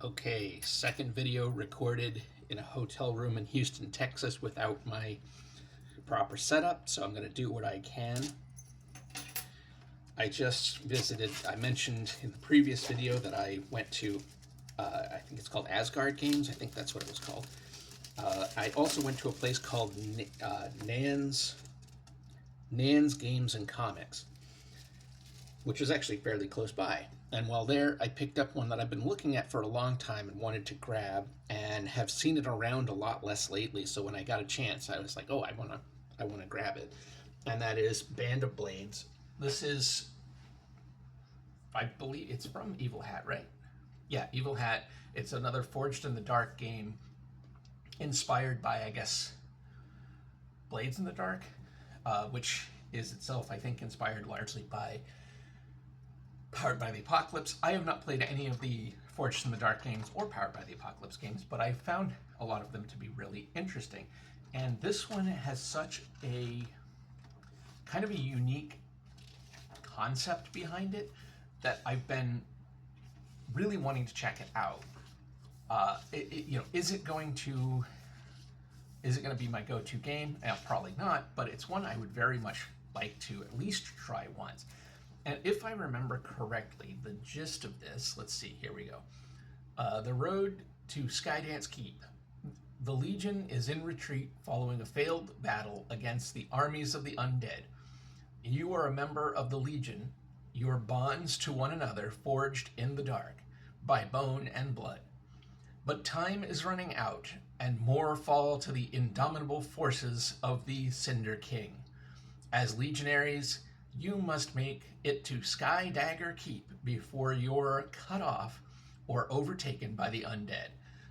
Okay, second video recorded in a hotel room in Houston, Texas without my proper setup, so I'm going to do what I can. I just visited, I mentioned in the previous video that I went to, I think it's called Asgard Games, I think that's what it was called. I also went to a place called Nan's Games and Comics, which was actually fairly close by. And while there, I picked up one that I've been looking at for a long time and wanted to grab, and have seen it around a lot less lately. So when I got a chance, I was like, "Oh, I wanna grab it," and that is Band of Blades. This is, I believe, it's from Evil Hat, right? Yeah, Evil Hat. It's another Forged in the Dark game, inspired by, I guess, Blades in the Dark, which is itself, I think, inspired largely by Powered by the Apocalypse. I have not played any of the Forged in the Dark games or Powered by the Apocalypse games, but I found a lot of them to be really interesting. And this one has such a kind of a unique concept behind it that I've been really wanting to check it out. Is it going to be my go-to game? Probably not, but it's one I would very much like to at least try once. And if I remember correctly, the gist of this, let's see, here we go. The road to Skydance Keep. The Legion is in retreat following a failed battle against the armies of the undead. You are a member of the Legion, your bonds to one another forged in the dark, by bone and blood. But time is running out, and more fall to the indomitable forces of the Cinder King. As legionaries, you must make it to Skydagger Keep before you're cut off or overtaken by the undead.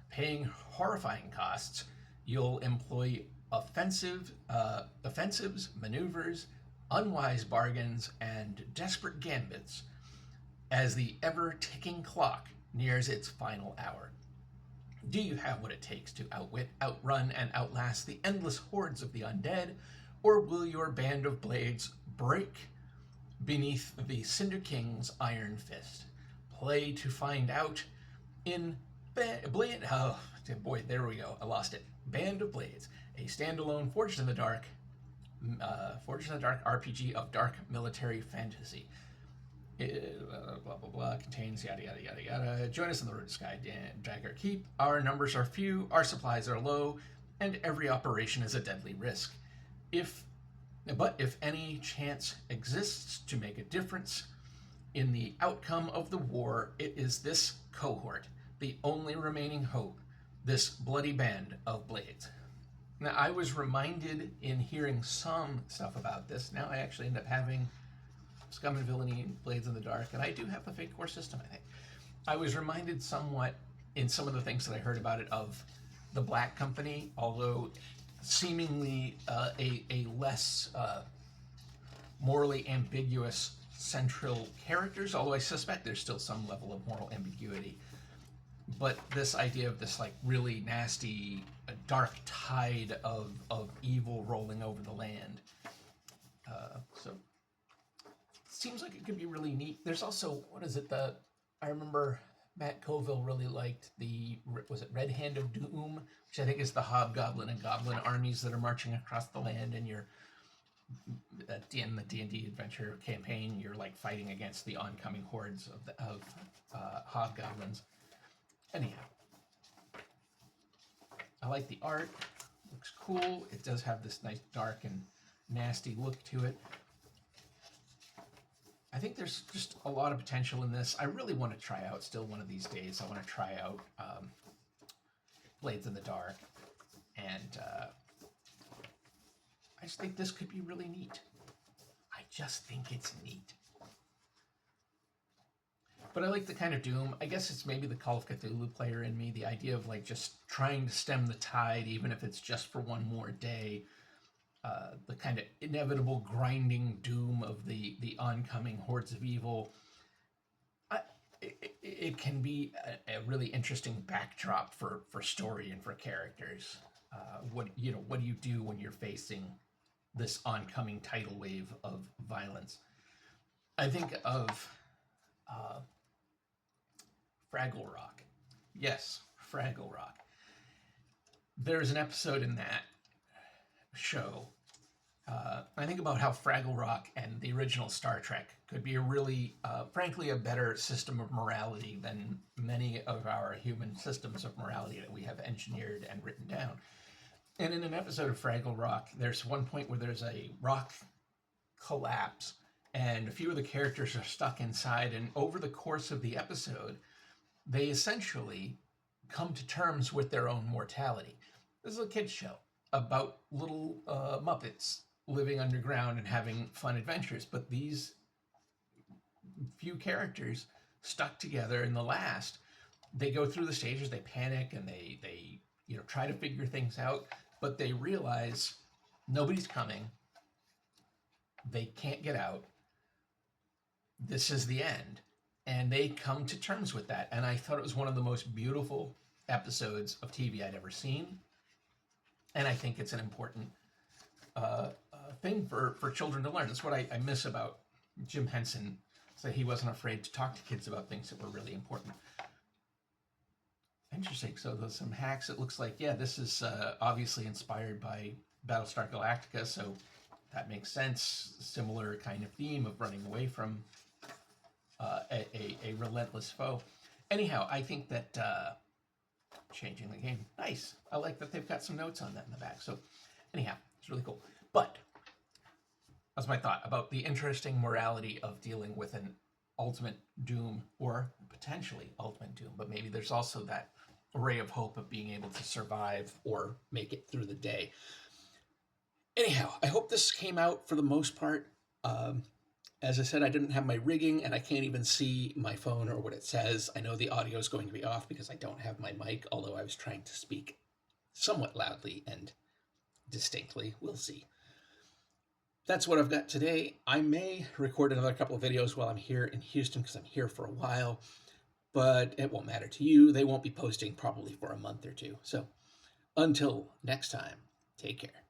Paying horrifying costs, you'll employ offensives, maneuvers, unwise bargains, and desperate gambits as the ever-ticking clock nears its final hour. Do you have what it takes to outwit, outrun, and outlast the endless hordes of the undead, or will your band of blades break beneath the Cinder King's iron fist? Play to find out in Blade. Oh boy, there we go. I lost it. Band of Blades, a standalone Forged in the Dark RPG of dark military fantasy. Blah blah blah, contains yada yada yada yada. Join us on the road to Skydagger Keep. Our numbers are few, our supplies are low, and every operation is a deadly risk. But if any chance exists to make a difference in the outcome of the war, it is this cohort, the only remaining hope, this bloody band of blades. Now, I was reminded in hearing some stuff about this. Now I actually end up having Scum and Villainy and Blades in the Dark, and I do have the Fate Core system, I think. I was reminded somewhat in some of the things that I heard about it of the Black Company, although seemingly a less morally ambiguous central characters, although I suspect there's still some level of moral ambiguity. But this idea of this like really nasty dark tide of evil rolling over the land. So seems like it could be really neat. There's also, what is it, I remember Matt Colville really liked was it Red Hand of Doom, which I think is the Hobgoblin and Goblin armies that are marching across the land, and you're in the D&D adventure campaign, you're like fighting against the oncoming hordes of Hobgoblins. Anyhow, I like the art. Looks cool. It does have this nice dark and nasty look to it. I think there's just a lot of potential in this. I really want to try out still one of these days. I want to try out Blades in the Dark. And I just think this could be really neat. I just think it's neat. But I like the kind of Doom. I guess it's maybe the Call of Cthulhu player in me. The idea of like just trying to stem the tide, even if it's just for one more day. The kind of inevitable grinding doom of the oncoming hordes of evil. It can be a really interesting backdrop for story and for characters. What do you do when you're facing this oncoming tidal wave of violence? I think of Fraggle Rock Yes, Fraggle Rock. There's an episode in that show. I think about how Fraggle Rock and the original Star Trek could be a really, frankly, a better system of morality than many of our human systems of morality that we have engineered and written down. And in an episode of Fraggle Rock, there's one point where there's a rock collapse, and a few of the characters are stuck inside, and over the course of the episode, they essentially come to terms with their own mortality. This is a kid's show about little Muppets living underground and having fun adventures, but these few characters stuck together in the last, they go through the stages, they panic, and they try to figure things out, but they realize nobody's coming, they can't get out, this is the end, and they come to terms with that. And I thought it was one of the most beautiful episodes of TV I'd ever seen, and I think it's an important thing for children to learn. That's what I miss about Jim Henson, so he wasn't afraid to talk to kids about things that were really important. Interesting. So there's some hacks. It looks like, yeah, this is obviously inspired by Battlestar Galactica, so that makes sense. Similar kind of theme of running away from a relentless foe. Anyhow, I think that changing the game, nice. I like that they've got some notes on that in the back. So anyhow, it's really cool. But that's my thought about the interesting morality of dealing with an ultimate doom, or potentially ultimate doom, but maybe there's also that ray of hope of being able to survive or make it through the day. Anyhow, I hope this came out for the most part. As I said, I didn't have my rigging, and I can't even see my phone or what it says. I know the audio is going to be off because I don't have my mic, although I was trying to speak somewhat loudly and distinctly. We'll see. That's what I've got today. I may record another couple of videos while I'm here in Houston because I'm here for a while, but it won't matter to you. They won't be posting probably for a month or two. So until next time, take care.